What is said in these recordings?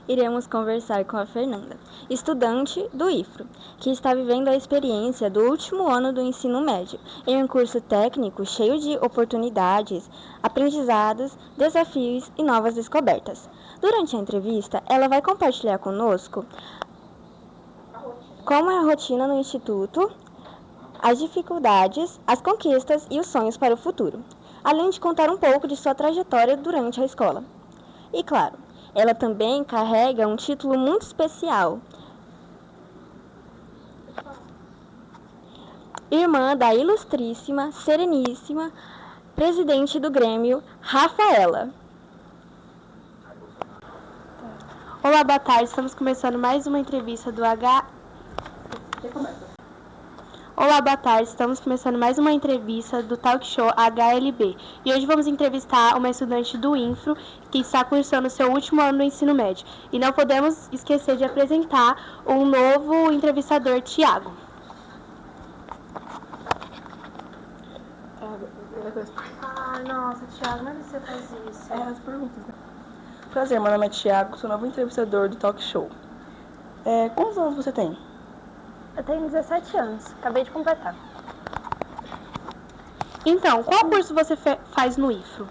iremos conversar com a Fernanda, estudante do IFRO, que está vivendo a experiência do último ano do ensino médio, em um curso técnico cheio de oportunidades, aprendizados, desafios e novas descobertas. Durante a entrevista, ela vai compartilhar conosco como é a rotina no instituto, as dificuldades, as conquistas e os sonhos para o futuro, além de contar um pouco de sua trajetória durante a escola. E claro, ela também carrega um título muito especial. Irmã da ilustríssima, sereníssima, presidente do Grêmio, Rafaela. Olá, boa tarde. Estamos começando mais uma entrevista do Olá, boa tarde. Estamos começando mais uma entrevista do Talk Show HLB. E hoje vamos entrevistar uma estudante do INFRO que está cursando seu último ano do ensino médio. E não podemos esquecer de apresentar um novo entrevistador, Tiago. Nossa, Thiago, mas você faz isso? As perguntas, né? Prazer, meu nome é Tiago, sou novo entrevistador do Talk Show. Quantos anos você tem? Eu tenho 17 anos, acabei de completar. Então, qual curso você faz no IFRO?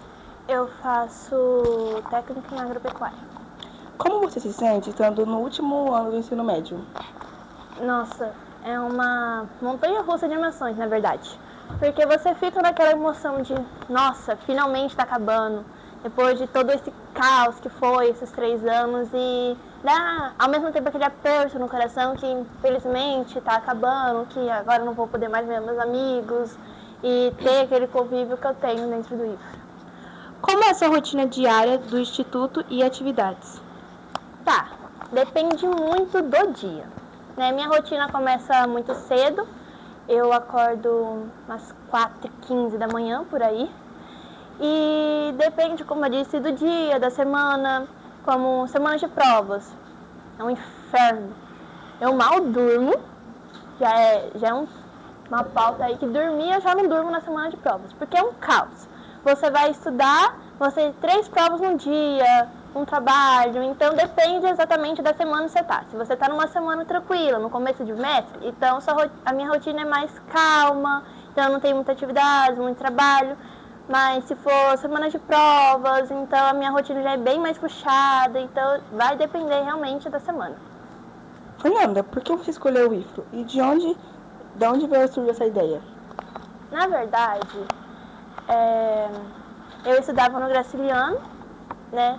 Eu faço técnica em agropecuária. Como você se sente estando no último ano do ensino médio? Nossa, é uma montanha-russa de emoções, na verdade. Porque você fica naquela emoção de, nossa, finalmente tá acabando. Depois de todo esse caos que foi esses 3 anos e dá ao mesmo tempo aquele aperto no coração que infelizmente tá acabando, que agora eu não vou poder mais ver meus amigos e ter aquele convívio que eu tenho dentro do IFRO. Como é a sua rotina diária do instituto e atividades? Tá, depende muito do dia. Né? Minha rotina começa muito cedo, eu acordo umas 4h15 da manhã, por aí. E depende, como eu disse, do dia, da semana, como semanas de provas. É um inferno. Eu mal durmo, já é uma pauta aí que dormir eu já não durmo na semana de provas, porque é um caos. Você vai estudar, você tem 3 provas no dia, um trabalho, então depende exatamente da semana que você está. Se você está numa semana tranquila, no começo de semestre, então a minha rotina é mais calma, então não tem muita atividade, muito trabalho. Mas se for semana de provas, então a minha rotina já é bem mais puxada, então vai depender realmente da semana. Fernanda, por que você escolheu o IFRO? E de onde veio surgir essa ideia? Na verdade, eu estudava no Graciliano, né?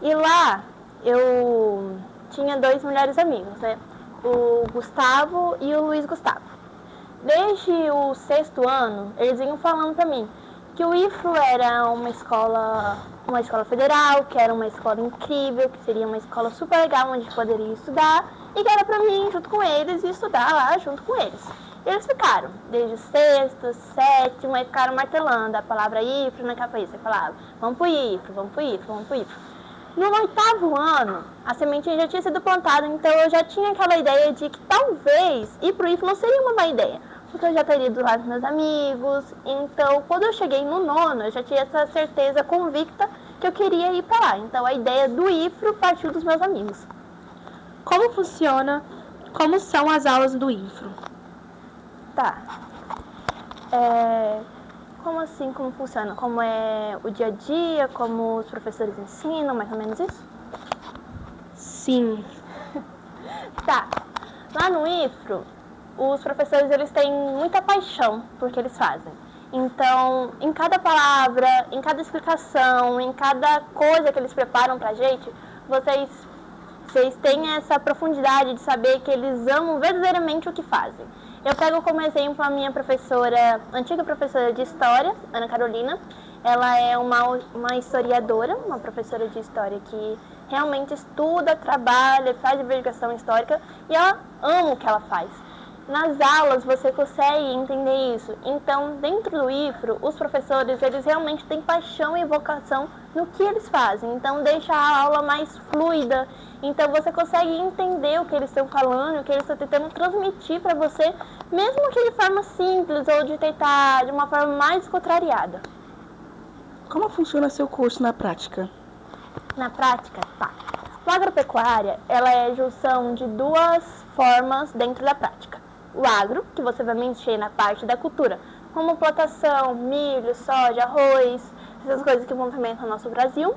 E lá eu tinha 2 melhores amigos, né? O Gustavo e o Luiz Gustavo. Desde o 6º ano, eles vinham falando pra mim que o IFRO era uma escola federal, que era uma escola incrível, que seria uma escola super legal onde poderia estudar e que era pra mim, junto com eles, e estudar lá junto com eles. E eles ficaram, desde o 6º, 7º, e ficaram martelando a palavra IFRO na cabeça, e falavam, vamos pro IFRO, vamos pro IFRO, vamos pro IFRO. No 8º ano, a sementinha já tinha sido plantada, então eu já tinha aquela ideia de que talvez ir pro IFRO não seria uma má ideia, porque eu já teria do lado dos meus amigos. Então, quando eu cheguei no 9º, eu já tinha essa certeza convicta que eu queria ir para lá. Então, a ideia do IFRO partiu dos meus amigos. Como são as aulas do IFRO? Tá. Como assim, como funciona? Como é o dia a dia, como os professores ensinam, mais ou menos isso? Sim. Tá. Lá no IFRO, os professores eles têm muita paixão por que eles fazem. Então, em cada palavra, em cada explicação, em cada coisa que eles preparam pra gente, vocês têm essa profundidade de saber que eles amam verdadeiramente o que fazem. Eu pego como exemplo a minha antiga professora de História, Ana Carolina. Ela é uma historiadora, uma professora de História que realmente estuda, trabalha, faz investigação histórica e ela ama o que ela faz. Nas aulas você consegue entender isso. Então, dentro do IFRO, os professores, eles realmente têm paixão e vocação no que eles fazem. Então, deixa a aula mais fluida. Então, você consegue entender o que eles estão falando, o que eles estão tentando transmitir para você, mesmo que de forma simples ou de tentar de uma forma mais contrariada. Como funciona seu curso na prática? Na prática, tá. A agropecuária, ela é a junção de duas formas dentro da prática. O agro, que você vai mexer na parte da cultura, como plantação, milho, soja, arroz, essas coisas que movimentam o nosso Brasil.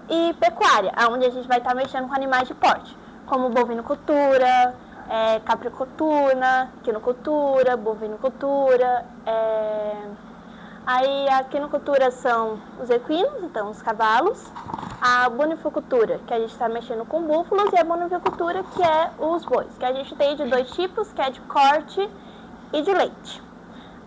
E pecuária, onde a gente vai estar mexendo com animais de porte, como bovinocultura, capricultura, quinocultura, bovinocultura. Aí a quinocultura são os equinos, então os cavalos. A bonivicultura, que a gente está mexendo com búfalos, e a bonivicultura, que é os bois, que a gente tem de dois tipos, que é de corte e de leite.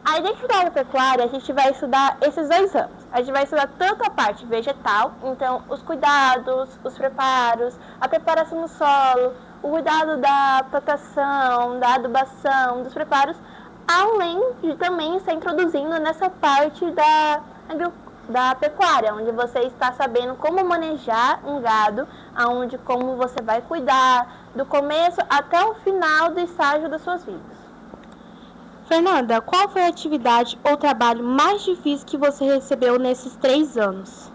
Aí dentro da agropecuária a gente vai estudar esses 2 ramos. A gente vai estudar tanto a parte vegetal, então os cuidados, os preparos, a preparação do solo, o cuidado da plantação, da adubação, dos preparos, além de também estar introduzindo nessa parte da pecuária, onde você está sabendo como manejar um gado, como você vai cuidar, do começo até o final do estágio das suas vidas. Fernanda, qual foi a atividade ou trabalho mais difícil que você recebeu nesses 3 anos?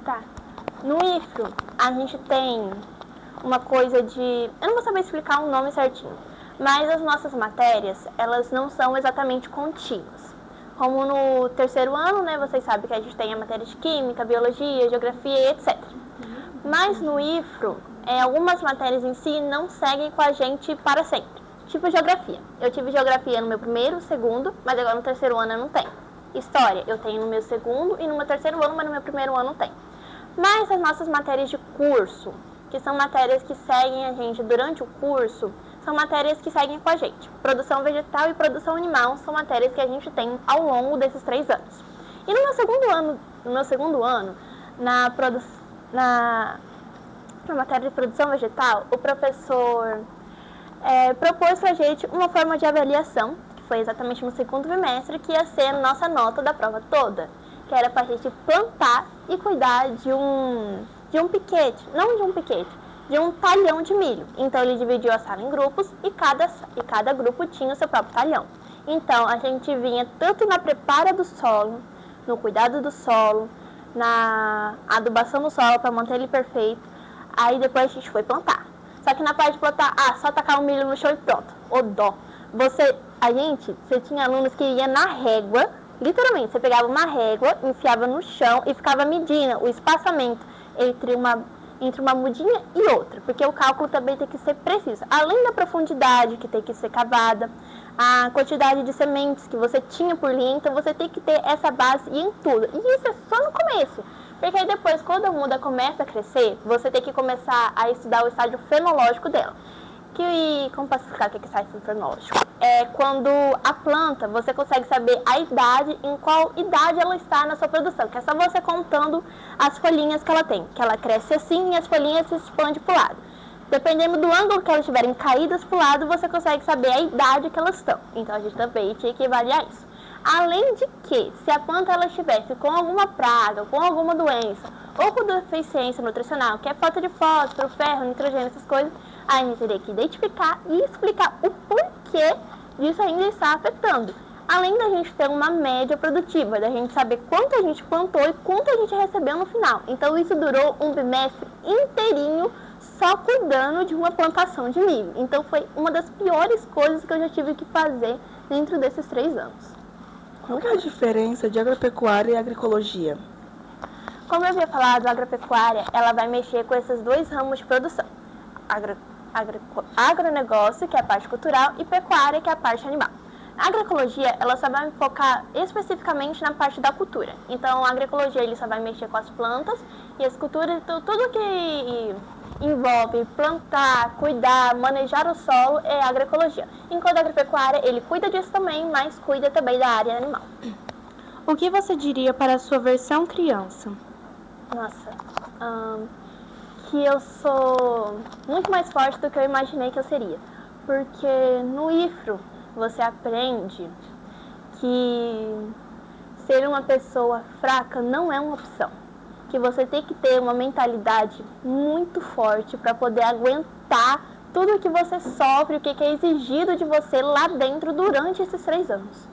Tá. No IFRO, a gente tem uma coisa de... Eu não vou saber explicar o nome certinho, mas as nossas matérias, elas não são exatamente contínuas. Como no 3º ano, né, vocês sabem que a gente tem a matéria de Química, Biologia, Geografia, etc. Mas no IFRO, algumas matérias em si não seguem com a gente para sempre. Tipo Geografia. Eu tive Geografia no meu 1º, 2º, mas agora no 3º ano eu não tenho. História, eu tenho no meu 2º e no meu 3º ano, mas no meu 1º ano não tenho. Mas as nossas matérias de curso, que são matérias que seguem a gente durante o curso, são matérias que seguem com a gente. Produção vegetal e produção animal são matérias que a gente tem ao longo desses 3 anos. E no meu segundo ano, na matéria de produção vegetal, o professor propôs pra gente uma forma de avaliação, que foi exatamente no 2º bimestre, que ia ser a nossa nota da prova toda, que era pra gente plantar e cuidar de um piquete, não de um piquete, de um talhão de milho. Então ele dividiu a sala em grupos e cada grupo tinha o seu próprio talhão. Então a gente vinha tanto na prepara do solo, no cuidado do solo, na adubação do solo para manter ele perfeito, aí depois a gente foi plantar. Só que na parte de plantar, só tacar o milho no chão e pronto. Ô dó. Você tinha alunos que iam na régua, literalmente, você pegava uma régua, enfiava no chão e ficava medindo o espaçamento entre uma mudinha e outra, porque o cálculo também tem que ser preciso. Além da profundidade que tem que ser cavada, a quantidade de sementes que você tinha por linha, então você tem que ter essa base em tudo. E isso é só no começo. Porque aí depois, quando a muda começa a crescer, você tem que começar a estudar o estágio fenológico dela. Como posso explicar o que é estágio fenológico? É quando a planta, você consegue saber a idade, em qual idade ela está na sua produção. Que é só você contando as folhinhas que ela tem. Que ela cresce assim e as folhinhas se expandem para o lado. Dependendo do ângulo que elas estiverem caídas para o lado, você consegue saber a idade que elas estão. Então a gente também tinha que avaliar isso. Além de que, se a planta ela estivesse com alguma praga, com alguma doença, ou com deficiência nutricional, que é falta de fósforo, ferro, nitrogênio, essas coisas, a gente teria que identificar e explicar o porquê disso ainda está afetando. Além da gente ter uma média produtiva, da gente saber quanto a gente plantou e quanto a gente recebeu no final. Então isso durou um bimestre inteirinho só cuidando de uma plantação de milho. Então foi uma das piores coisas que eu já tive que fazer dentro desses 3 anos. Qual que é a diferença de agropecuária e agroecologia? Como eu havia falado, a agropecuária ela vai mexer com esses 2 ramos de produção. Agronegócio, que é a parte cultural, e pecuária, que é a parte animal. A agroecologia ela só vai focar especificamente na parte da cultura. Então, a agroecologia ele só vai mexer com as plantas e as culturas, então, tudo que envolve plantar, cuidar, manejar o solo é agroecologia. Enquanto a agropecuária, ele cuida disso também, mas cuida também da área animal. O que você diria para a sua versão criança? Nossa, que eu sou muito mais forte do que eu imaginei que eu seria. Porque no IFRO você aprende que ser uma pessoa fraca não é uma opção. Que você tem que ter uma mentalidade muito forte para poder aguentar tudo o que você sofre, o que é exigido de você lá dentro durante esses 3 anos.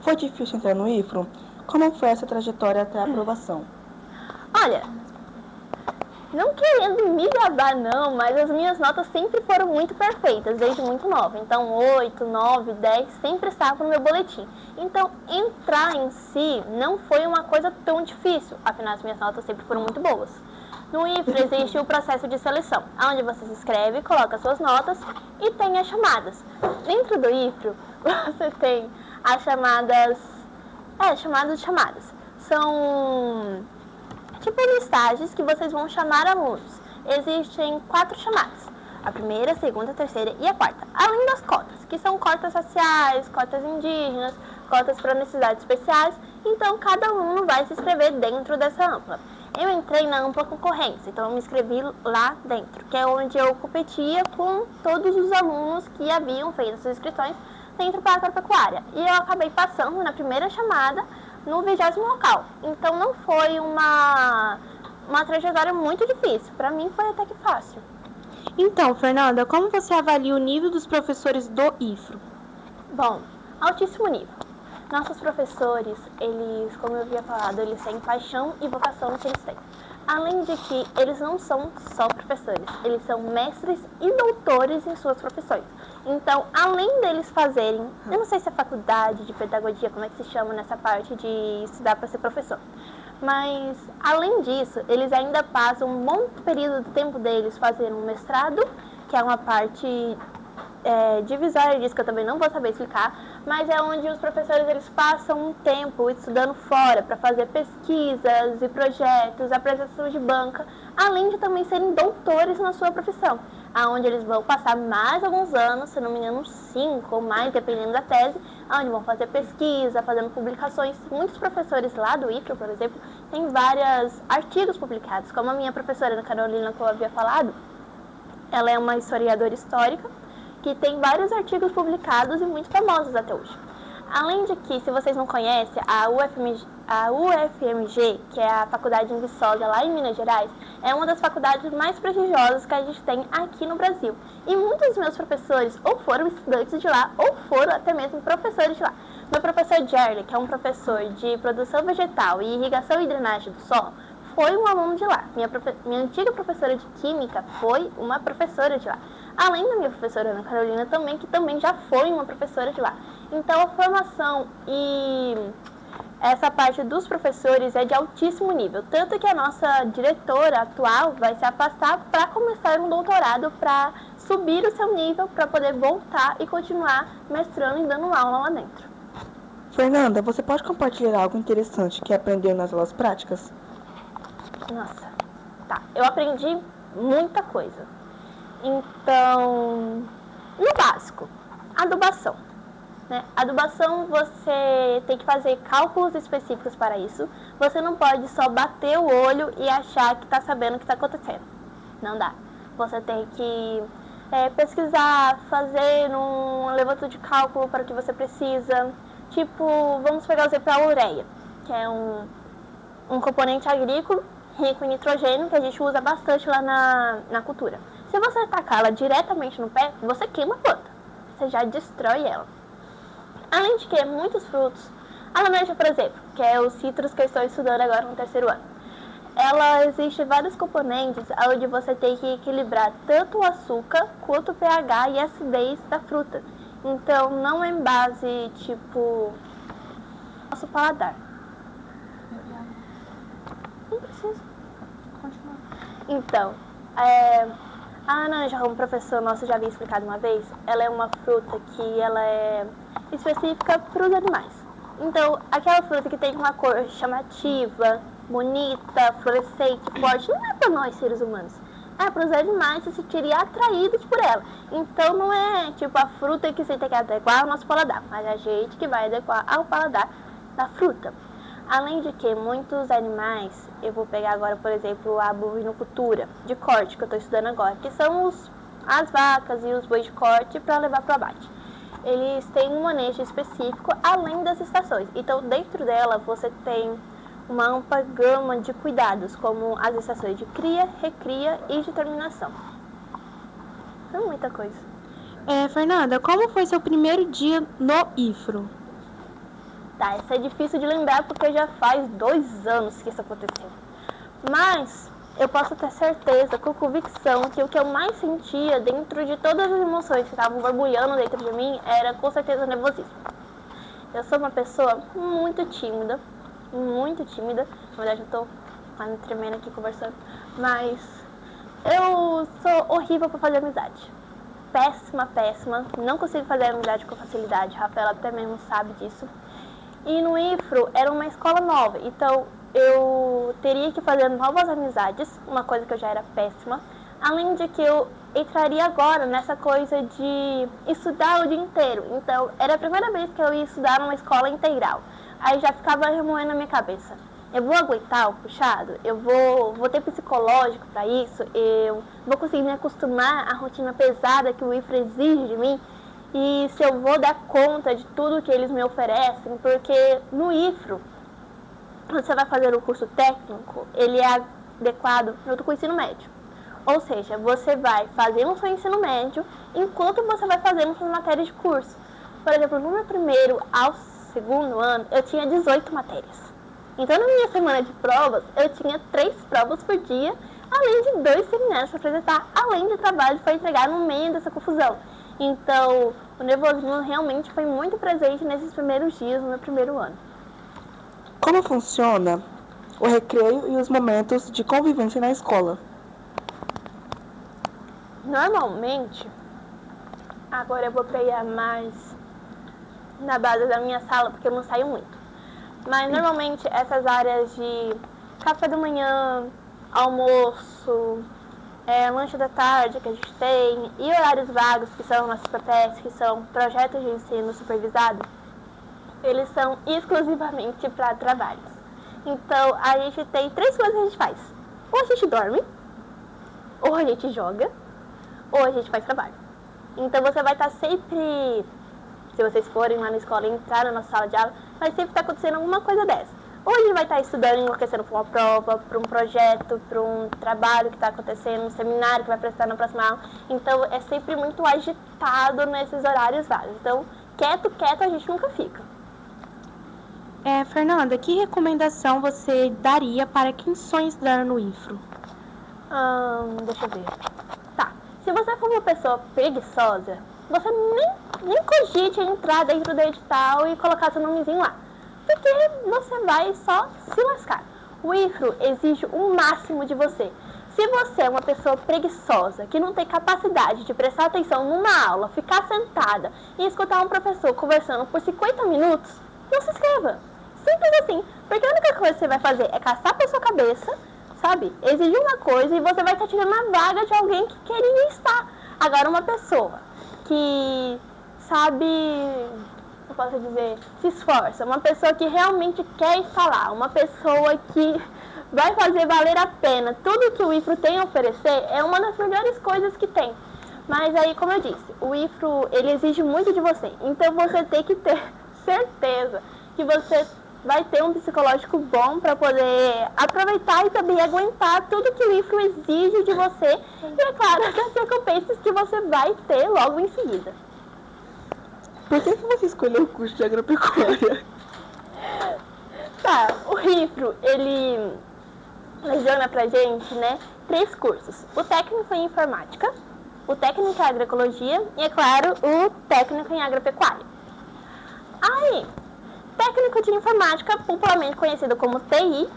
Foi difícil entrar no IFRO? Como foi essa trajetória até a aprovação? Olha, Não querendo me gabar, não, mas as minhas notas sempre foram muito perfeitas, desde muito nova. Então, 8, 9, 10 sempre estavam no meu boletim. Então, entrar em si não foi uma coisa tão difícil, afinal, as minhas notas sempre foram muito boas. No IFRO existe o processo de seleção, onde você se inscreve, coloca suas notas e tem as chamadas. Dentro do IFRO, você tem as chamadas... chamadas. São tipo listagens que vocês vão chamar alunos. Existem 4 chamadas. A primeira, a segunda, a terceira e a quarta. Além das cotas, que são cotas raciais, cotas indígenas, cotas para necessidades especiais. Então, cada aluno vai se inscrever dentro dessa ampla. Eu entrei na ampla concorrência, então eu me inscrevi lá dentro, que é onde eu competia com todos os alunos que haviam feito suas inscrições dentro da agropecuária. E eu acabei passando na primeira chamada no 20º local. Então não foi uma trajetória muito difícil. Para mim foi até que fácil. Então, Fernanda, como você avalia o nível dos professores do IFRO? Bom, altíssimo nível. Nossos professores, eles, como eu havia falado, eles têm paixão e vocação no que eles têm. Além de que eles não são só professores, eles são mestres e doutores em suas profissões. Então, além deles fazerem, eu não sei se é faculdade de pedagogia, como é que se chama nessa parte de estudar para ser professor, mas além disso, eles ainda passam um bom período do tempo deles fazendo um mestrado, que é uma parte divisória disso que eu também não vou saber explicar, mas é onde os professores eles passam um tempo estudando fora para fazer pesquisas e projetos, apresentação de banca, além de também serem doutores na sua profissão, aonde eles vão passar mais alguns anos, se não me engano 5 ou mais, dependendo da tese, onde vão fazer pesquisa, fazendo publicações. Muitos professores lá do IFRO, por exemplo, têm vários artigos publicados, como a minha professora Ana Carolina, que eu havia falado, ela é uma historiadora histórica, que tem vários artigos publicados e muito famosos até hoje. Além de que, se vocês não conhecem, a UFMG, que é a faculdade em Viçosa, lá em Minas Gerais, é uma das faculdades mais prestigiosas que a gente tem aqui no Brasil. E muitos dos meus professores ou foram estudantes de lá, ou foram até mesmo professores de lá. Meu professor Jerry, que é um professor de produção vegetal e irrigação e drenagem do solo, foi um aluno de lá. Minha antiga professora de Química foi uma professora de lá. Além da minha professora Ana Carolina também, que também já foi uma professora de lá. Então, a formação e essa parte dos professores é de altíssimo nível. Tanto que a nossa diretora atual vai se afastar para começar um doutorado, para subir o seu nível, para poder voltar e continuar mestrando e dando aula lá dentro. Fernanda, você pode compartilhar algo interessante que aprendeu nas aulas práticas? Nossa, tá. Eu aprendi muita coisa. Então, no básico, adubação. Né? Adubação, você tem que fazer cálculos específicos para isso. Você não pode só bater o olho e achar que está sabendo o que está acontecendo. Não dá. Você tem que pesquisar, fazer um levantamento de cálculo para o que você precisa. Tipo, vamos pegar o exemplo da ureia, que é um componente agrícola rico em nitrogênio que a gente usa bastante lá na cultura. Se você tacar ela diretamente no pé, você queima a planta. Você já destrói ela. Além de que, muitos frutos, a laranja, por exemplo, que é o citros que eu estou estudando agora no 3º ano, ela existe vários componentes onde você tem que equilibrar tanto o açúcar quanto o pH e a acidez da fruta. Então, não é em base, tipo, nosso paladar. Não precisa. Continuar. Então, a laranja, como o professor nosso já havia explicado uma vez, ela é uma fruta que ela é específica para os animais. Então, aquela fruta que tem uma cor chamativa, bonita, fluorescente, forte, não é para nós seres humanos. É para os animais se sentirem atraídos por ela. Então, não é tipo a fruta que você tem que adequar ao nosso paladar, mas a gente que vai adequar ao paladar da fruta. Além de que muitos animais, eu vou pegar agora, por exemplo, a bovinocultura de corte, que eu estou estudando agora, que são as vacas e os bois de corte para levar para o abate. Eles têm um manejo específico além das estações. Então, dentro dela, você tem uma ampla gama de cuidados, como as estações de cria, recria e de terminação. É muita coisa. Fernanda, como foi seu primeiro dia no IFRO? Tá, isso é difícil de lembrar porque já faz 2 anos que isso aconteceu. Mas eu posso ter certeza, com convicção, que o que eu mais sentia dentro de todas as emoções que estavam borbulhando dentro de mim era com certeza nervosismo. Eu sou uma pessoa muito tímida, muito tímida. Na verdade, eu tô quase tremendo aqui conversando, mas eu sou horrível para fazer amizade. Péssima, péssima. Não consigo fazer amizade com facilidade. A Rafaela até mesmo sabe disso. E no IFRO era uma escola nova, então eu teria que fazer novas amizades, uma coisa que eu já era péssima. Além de que eu entraria agora nessa coisa de estudar o dia inteiro. Então, era a primeira vez que eu ia estudar numa escola integral. Aí já ficava remoendo na minha cabeça. Eu vou aguentar o puxado? Eu vou ter psicológico para isso? Eu vou conseguir me acostumar à rotina pesada que o IFRO exige de mim? E se eu vou dar conta de tudo que eles me oferecem? Porque no IFRO, quando você vai fazer o curso técnico, ele é adequado junto com o ensino médio. Ou seja, você vai fazer o seu ensino médio enquanto você vai fazendo suas matérias de curso. Por exemplo, no meu primeiro ao segundo ano, eu tinha 18 matérias. Então, na minha semana de provas, eu tinha 3 provas por dia, além de 2 seminários para apresentar, além de trabalho para entregar no meio dessa confusão. Então, o nervosismo realmente foi muito presente nesses primeiros dias, no meu primeiro ano. Como funciona o recreio e os momentos de convivência na escola? Normalmente, agora eu vou pegar mais na base da minha sala, porque eu não saio muito. Mas normalmente essas áreas de café da manhã, almoço, lanche da tarde que a gente tem, e horários vagos, que são nossos PPS, que são projetos de ensino supervisado, eles são exclusivamente para trabalhos. Então, a gente tem 3 coisas que a gente faz. Ou a gente dorme, ou a gente joga, ou a gente faz trabalho. Então, você vai estar sempre, se vocês forem lá na escola e entrar na nossa sala de aula, vai sempre estar acontecendo alguma coisa dessa. Ou a gente vai estar estudando, enlouquecendo para uma prova, para um projeto, para um trabalho que está acontecendo, um seminário que vai prestar na próxima aula. Então, é sempre muito agitado nesses horários vagos. Então, quieto a gente nunca fica. Fernanda, que recomendação você daria para quem sonha estudar no IFRO? Deixa eu ver. Tá, se você for uma pessoa preguiçosa, você nem cogite entrar dentro do edital e colocar seu nomezinho lá. Porque você vai só se lascar. O IFRO exige o máximo de você. Se você é uma pessoa preguiçosa, que não tem capacidade de prestar atenção numa aula, ficar sentada e escutar um professor conversando por 50 minutos, não se inscreva. Simples assim. Porque a única coisa que você vai fazer é caçar pra sua cabeça, sabe? Exigir uma coisa e você vai estar tirando a vaga de alguém que queria estar. Agora, uma pessoa que sabe, eu posso dizer, se esforça, uma pessoa que realmente quer estar lá, uma pessoa que vai fazer valer a pena tudo que o IFRO tem a oferecer, é uma das melhores coisas que tem. Mas aí, como eu disse, o IFRO, ele exige muito de você. Então, você tem que ter certeza que você vai ter um psicológico bom para poder aproveitar e também aguentar tudo que o IFRO exige de você. E, é claro, as recompensas que você vai ter logo em seguida. Por que você escolheu o curso de agropecuária? Tá, o IFRO, ele leciona pra gente, 3 cursos. O técnico em informática, o técnico em agroecologia e, é claro, o técnico em agropecuária. Aí, técnico de informática, popularmente conhecido como TI,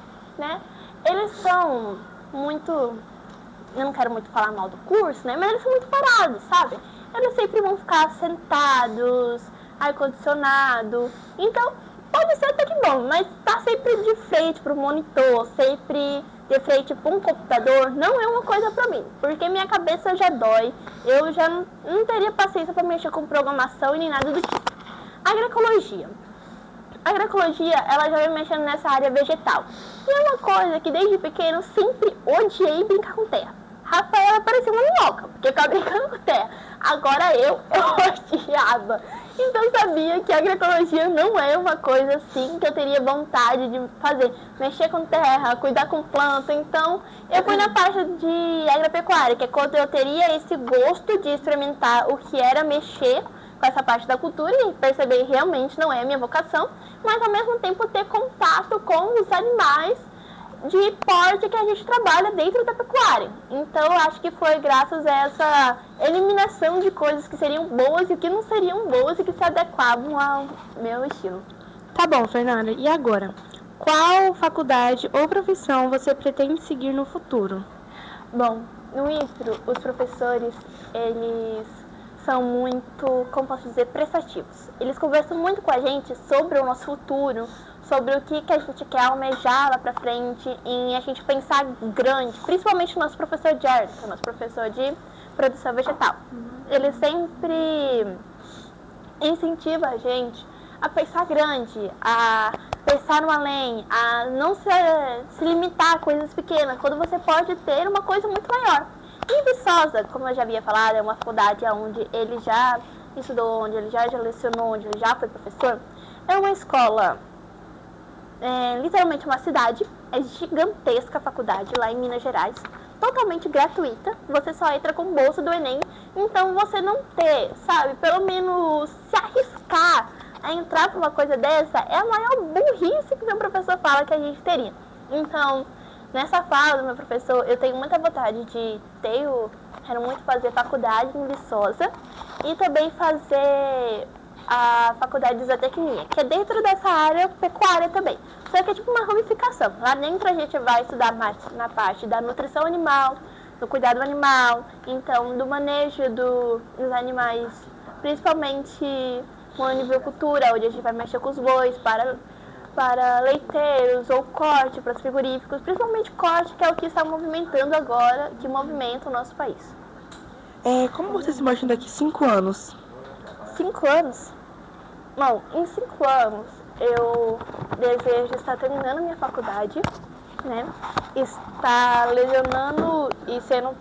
eles são muito, eu não quero muito falar mal do curso, mas eles são muito parados, sabe? Eles sempre vão ficar sentados, ar-condicionado, então pode ser até que bom, mas tá sempre de frente pro monitor, sempre de frente para um computador, não é uma coisa pra mim, porque minha cabeça já dói, eu já não teria paciência para mexer com programação e nem nada do tipo. Agroecologia. A agroecologia, ela já vem mexendo nessa área vegetal. E é uma coisa que desde pequeno sempre odiei brincar com terra. Rafaela parecia uma minhoca, porque ficava brincando com terra. Agora eu odiava. Então eu sabia que a agroecologia não é uma coisa assim que eu teria vontade de fazer. Mexer com terra, cuidar com planta. Então eu fui na parte de agropecuária, que é quando eu teria esse gosto de experimentar o que era mexer com essa parte da cultura e perceber que realmente não é a minha vocação, mas ao mesmo tempo ter contato com os animais de porte que a gente trabalha dentro da pecuária. Então, acho que foi graças a essa eliminação de coisas que seriam boas e que não seriam boas e que se adequavam ao meu estilo. Tá bom, Fernanda. E agora? Qual faculdade ou profissão você pretende seguir no futuro? Bom, no IFRO, os professores, eles são muito, como posso dizer, prestativos. Eles conversam muito com a gente sobre o nosso futuro, sobre o que a gente quer almejar lá pra frente, em a gente pensar grande, principalmente o nosso professor de arte, o nosso professor de produção vegetal. Ele sempre incentiva a gente a pensar grande, a pensar no além, a não se limitar a coisas pequenas, quando você pode ter uma coisa muito maior. E Viçosa, como eu já havia falado, é uma faculdade onde ele já estudou, onde ele já lecionou, onde ele já foi professor. É uma escola, literalmente uma cidade, é gigantesca a faculdade lá em Minas Gerais, totalmente gratuita, você só entra com bolsa do Enem, então você não ter, sabe, pelo menos se arriscar a entrar para uma coisa dessa é a maior burrice que meu professor fala que a gente teria. Então, nessa fala do meu professor, eu tenho muita vontade de quero muito fazer faculdade em Viçosa e também fazer a faculdade de zootecnia, que é dentro dessa área pecuária também. Só que é tipo uma ramificação. Lá dentro a gente vai estudar mais na parte da nutrição animal, do cuidado animal, então do manejo dos animais, principalmente com a onivicultura, onde a gente vai mexer com os bois para leiteiros ou corte para os frigoríficos, principalmente corte, que é o que está movimentando agora, que movimenta o nosso país. Como você se imagina daqui 5 anos? 5 anos? Bom, em 5 anos eu desejo estar terminando minha faculdade, né? Estar lecionando e sendo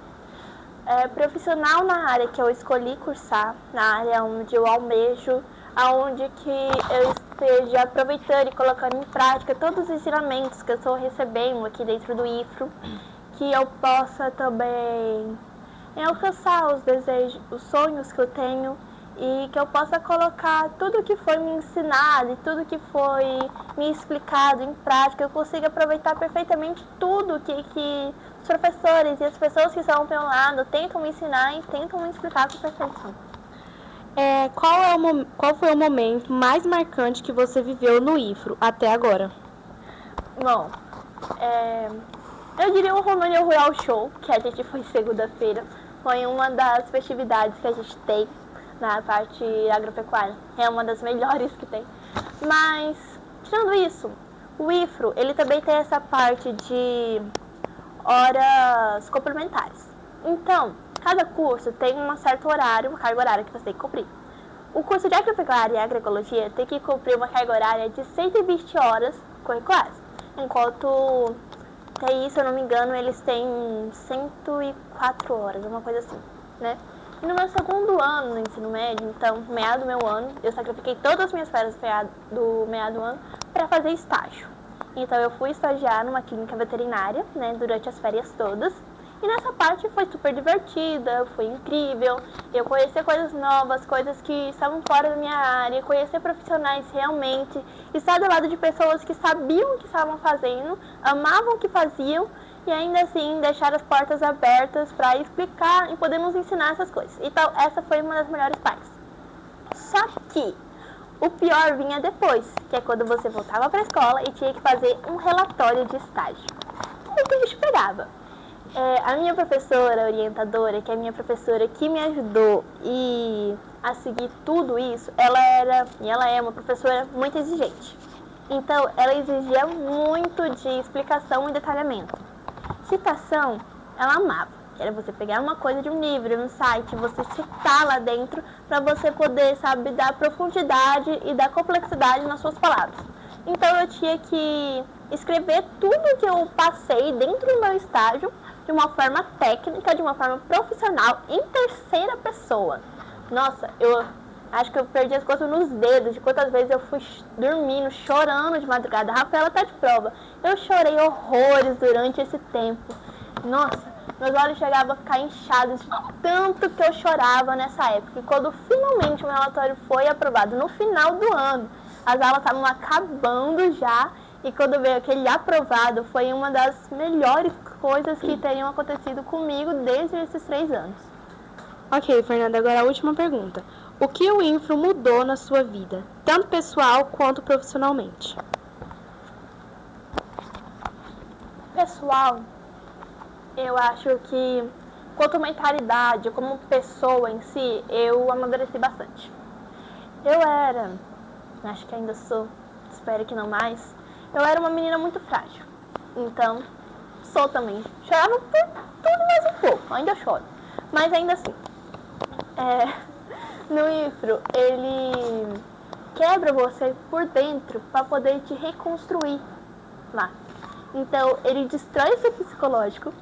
profissional na área que eu escolhi cursar, na área onde eu almejo, aonde que eu esteja aproveitando e colocando em prática todos os ensinamentos que eu estou recebendo aqui dentro do IFRO, que eu possa também alcançar os desejos, os sonhos que eu tenho e que eu possa colocar tudo que foi me ensinado e tudo que foi me explicado em prática, eu consiga aproveitar perfeitamente tudo que os professores e as pessoas que estão ao meu lado tentam me ensinar e tentam me explicar com perfeição. Qual foi o momento mais marcante que você viveu no IFRO até agora? Bom, eu diria o România Rural Show, que a gente foi segunda-feira. Foi uma das festividades que a gente tem na parte agropecuária. É uma das melhores que tem. Mas, tirando isso, o IFRO, ele também tem essa parte de horas complementares. Então, cada curso tem um certo horário, uma carga horária que você tem que cumprir. O curso de agropecuária e agroecologia tem que cumprir uma carga horária de 120 horas curriculares. Enquanto TI, se eu não me engano, eles têm 104 horas, uma coisa assim, né? E no meu segundo ano no ensino médio, então, no meado do meu ano, eu sacrifiquei todas as minhas férias do meado do ano para fazer estágio. Então, eu fui estagiar numa clínica veterinária, né, durante as férias todas. E nessa parte foi super divertida, foi incrível. Eu conheci coisas novas, coisas que estavam fora da minha área, conhecer profissionais realmente, estar do lado de pessoas que sabiam o que estavam fazendo, amavam o que faziam e ainda assim deixar as portas abertas para explicar e poder nos ensinar essas coisas. Então essa foi uma das melhores partes. Só que o pior vinha depois, que é quando você voltava para a escola e tinha que fazer um relatório de estágio. O que a gente pegava? A minha professora orientadora, que é a minha professora que me ajudou a seguir tudo isso, ela é uma professora muito exigente. Então, ela exigia muito de explicação e detalhamento. Citação, ela amava. Era você pegar uma coisa de um livro, um site, você citar lá dentro para você poder, sabe, dar profundidade e dar complexidade nas suas palavras. Então, eu tinha que escrever tudo que eu passei dentro do meu estágio de uma forma técnica, de uma forma profissional, em terceira pessoa. Nossa, eu acho que eu perdi as coisas nos dedos, de quantas vezes eu fui dormindo, chorando de madrugada. A Rafaela tá de prova. Eu chorei horrores durante esse tempo. Nossa, meus olhos chegavam a ficar inchados de tanto que eu chorava nessa época. E quando finalmente o meu relatório foi aprovado, no final do ano, as aulas estavam acabando já, E quando veio aquele aprovado, foi uma das melhores coisas que teriam acontecido comigo desde esses 3 anos. Ok, Fernanda, agora a última pergunta. O que o Infro mudou na sua vida, tanto pessoal quanto profissionalmente? Pessoal, eu acho que quanto mentalidade, como pessoa em si, eu amadureci bastante. Eu era, acho que ainda sou, espero que não mais, eu era uma menina muito frágil. Então, sou também. Chorava por tudo mais um pouco, ainda choro. Mas ainda assim, no IFRO, ele quebra você por dentro para poder te reconstruir lá. Então, ele destrói o seu psicológico,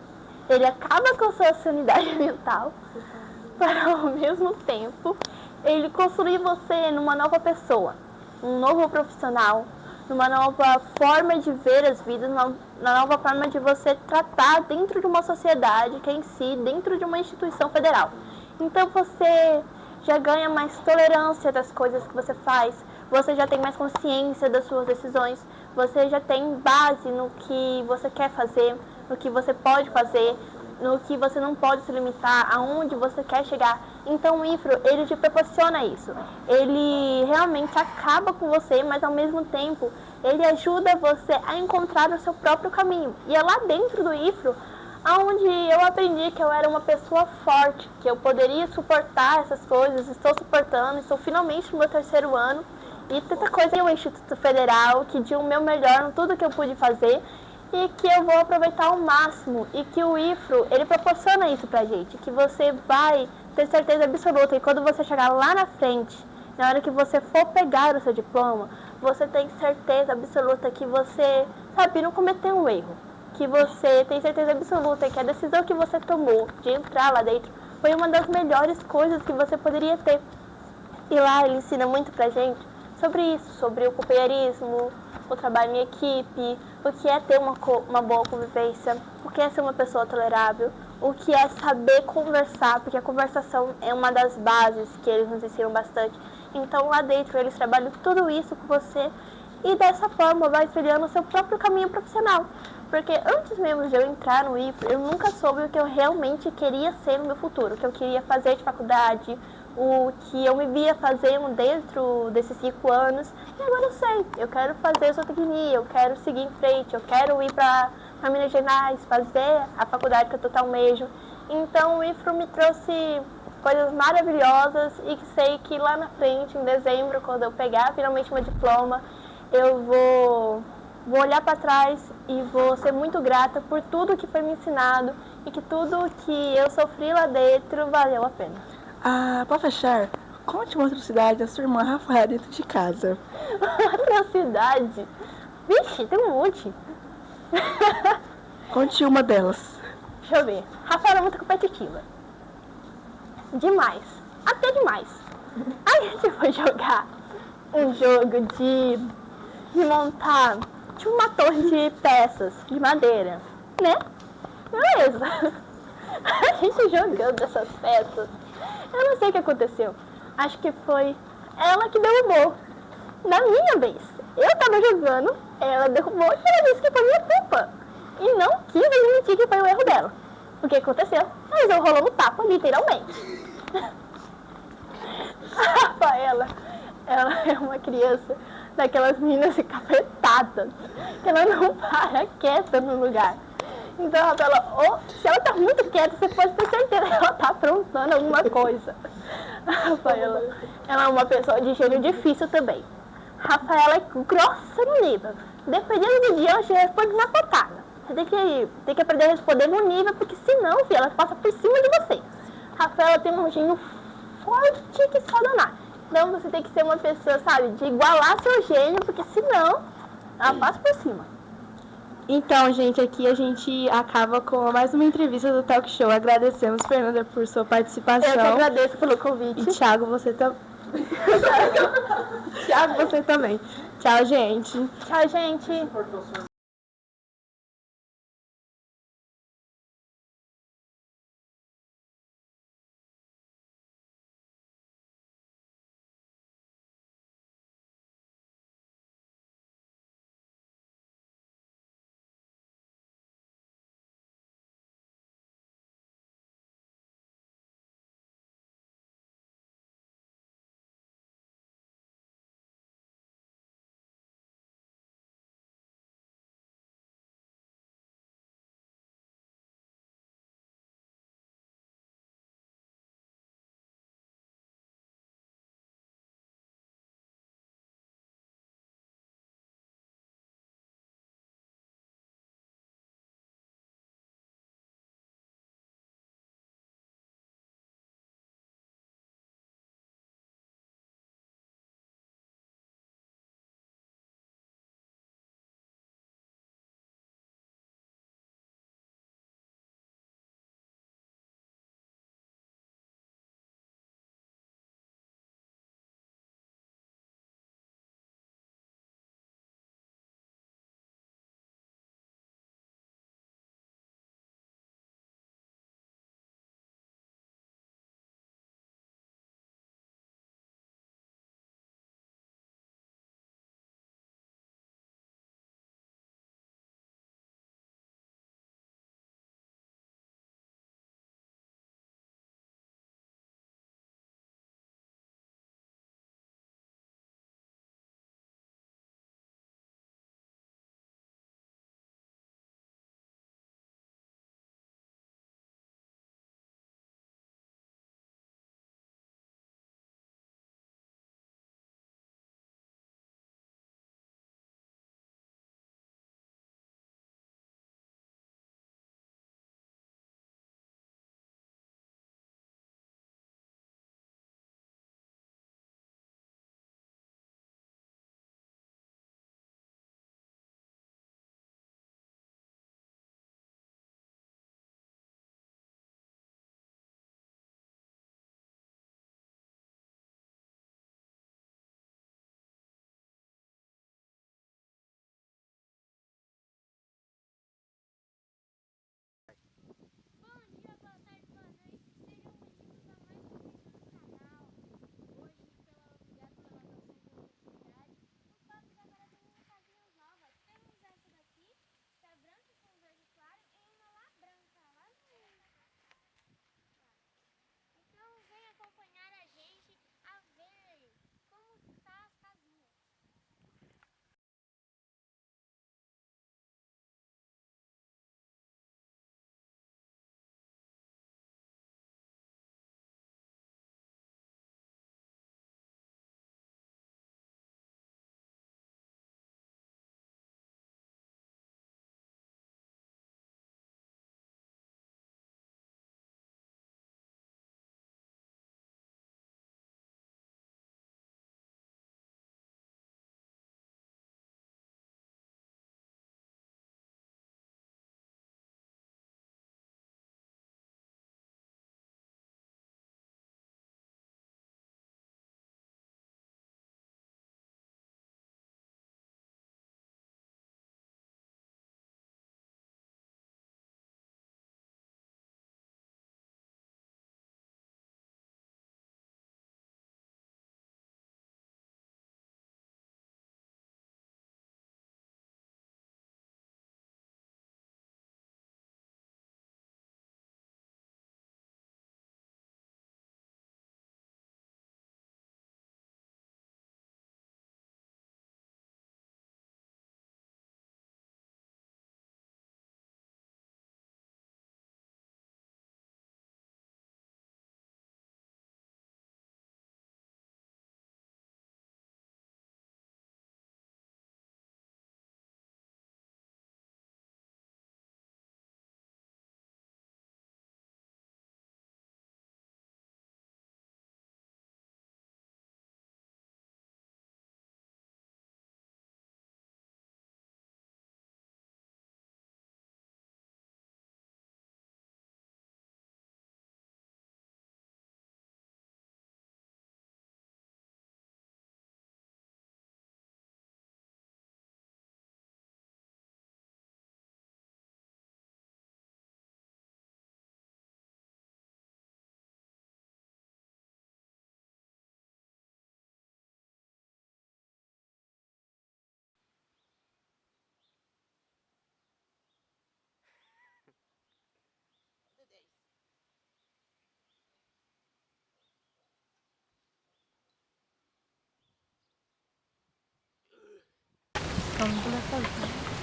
ele acaba com a sua sanidade mental, para ao mesmo tempo ele construir você numa nova pessoa, um novo profissional, numa nova forma de ver as vidas, numa nova forma de você tratar dentro de uma sociedade que é em si, dentro de uma instituição federal. Então você já ganha mais tolerância das coisas que você faz, você já tem mais consciência das suas decisões, você já tem base no que você quer fazer, no que você pode fazer, no que você não pode se limitar, aonde você quer chegar. Então o IFRO, ele te proporciona isso. Ele realmente acaba com você, mas ao mesmo tempo, ele ajuda você a encontrar o seu próprio caminho. E é lá dentro do IFRO onde eu aprendi que eu era uma pessoa forte, que eu poderia suportar essas coisas, estou suportando, estou finalmente no meu 3º ano. E tanta coisa é o Instituto Federal, que deu o meu melhor em tudo que eu pude fazer e que eu vou aproveitar ao máximo. E que o IFRO, ele proporciona isso pra gente, que você vai ter certeza absoluta. E quando você chegar lá na frente, na hora que você for pegar o seu diploma, você tem certeza absoluta que você, sabe, não cometeu um erro. Que você tem certeza absoluta que a decisão que você tomou de entrar lá dentro foi uma das melhores coisas que você poderia ter. E lá ele ensina muito pra gente sobre isso, sobre o companheirismo, o trabalho em equipe, o que é ter uma boa convivência, o que é ser uma pessoa tolerável, o que é saber conversar, porque a conversação é uma das bases que eles nos ensinam bastante. Então lá dentro eles trabalham tudo isso com você e dessa forma vai trilhando o seu próprio caminho profissional. Porque antes mesmo de eu entrar no IFRO, eu nunca soube o que eu realmente queria ser no meu futuro, o que eu queria fazer de faculdade, o que eu me via fazendo dentro desses 5 anos. E agora eu sei, eu quero fazer zootecnia, eu quero seguir em frente, eu quero ir para Minas Gerais, fazer a faculdade que eu tanto almejo. Então o IFRO me trouxe coisas maravilhosas e que sei que lá na frente, em dezembro, quando eu pegar finalmente meu diploma, eu vou olhar para trás e vou ser muito grata por tudo que foi me ensinado e que tudo que eu sofri lá dentro valeu a pena. Para fechar, conte uma atrocidade da sua irmã Rafaela dentro de casa. Atrocidade? Vixe, tem um monte. Conte uma delas. Deixa eu ver. Rafaela é muito competitiva. Demais. Até demais. Aí a gente foi jogar um jogo de montar tipo uma torre de peças de madeira, né? Beleza. A gente jogando essas peças. Eu não sei o que aconteceu. Acho que foi ela que derrubou. Na minha vez. Eu tava jogando, ela derrubou e ela disse que foi minha culpa. E não quis admitir que foi o erro dela. O que aconteceu? Mas eu rolou no tapa, literalmente. A Rafaela, ela é uma criança daquelas meninas encapetadas, que ela não para quieta no lugar. Então, Rafaela, se ela tá muito quieta, você pode ter certeza que ela tá aprontando alguma coisa. A Rafaela, ela é uma pessoa de gênio difícil também. Rafaela é grossa no nível. Dependendo do dia, ela já responde na patada. Você tem que aprender a responder no nível, porque senão, filha, ela passa por cima de você. Rafaela tem um gênio forte que só danar. Então você tem que ser uma pessoa, sabe, de igualar seu gênio, porque senão ela passa por cima. Então, gente, aqui a gente acaba com mais uma entrevista do Talk Show. Agradecemos, Fernanda, por sua participação. Eu que agradeço pelo convite. E Thiago, você também. Thiago, você também. Tchau, gente. Tchau, gente.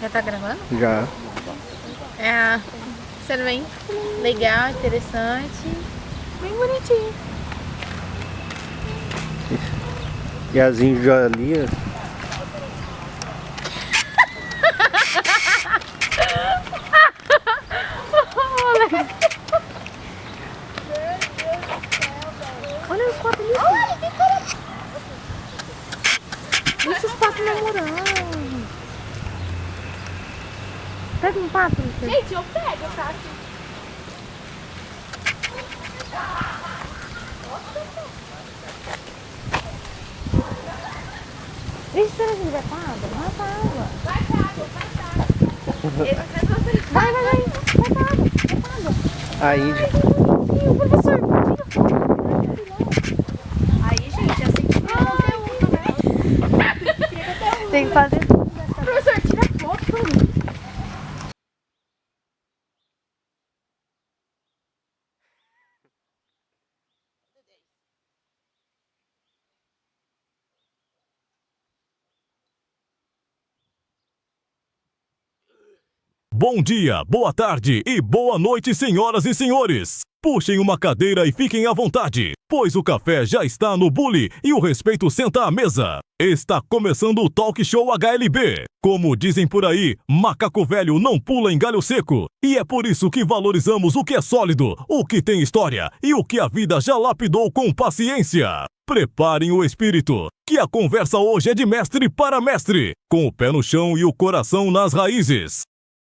Já tá gravando? Já. É, sendo bem legal, interessante, bem bonitinho. E as enjolias? Olha os quatro ali. Olha, que cara. Deixa os patos namorando. Pega um pato, Luciano. Gente, eu pego, tá? Deixa será que ele vai pra água? Vai pra água. Vai pra água, vai pra água. Ele vai pra água. Vai pra água. Vai pra água. A Índia. Ai, que bonitinho, professor. Aí, gente, assim que Tem que fazer. professor, tira foto pra mim. Bom dia, boa tarde e boa noite, senhoras e senhores. Puxem uma cadeira e fiquem à vontade, pois o café já está no bule e o respeito senta à mesa. Está começando o Talk Show HLB. Como dizem por aí, macaco velho não pula em galho seco. E é por isso que valorizamos o que é sólido, o que tem história e o que a vida já lapidou com paciência. Preparem o espírito, que a conversa hoje é de mestre para mestre, com o pé no chão e o coração nas raízes.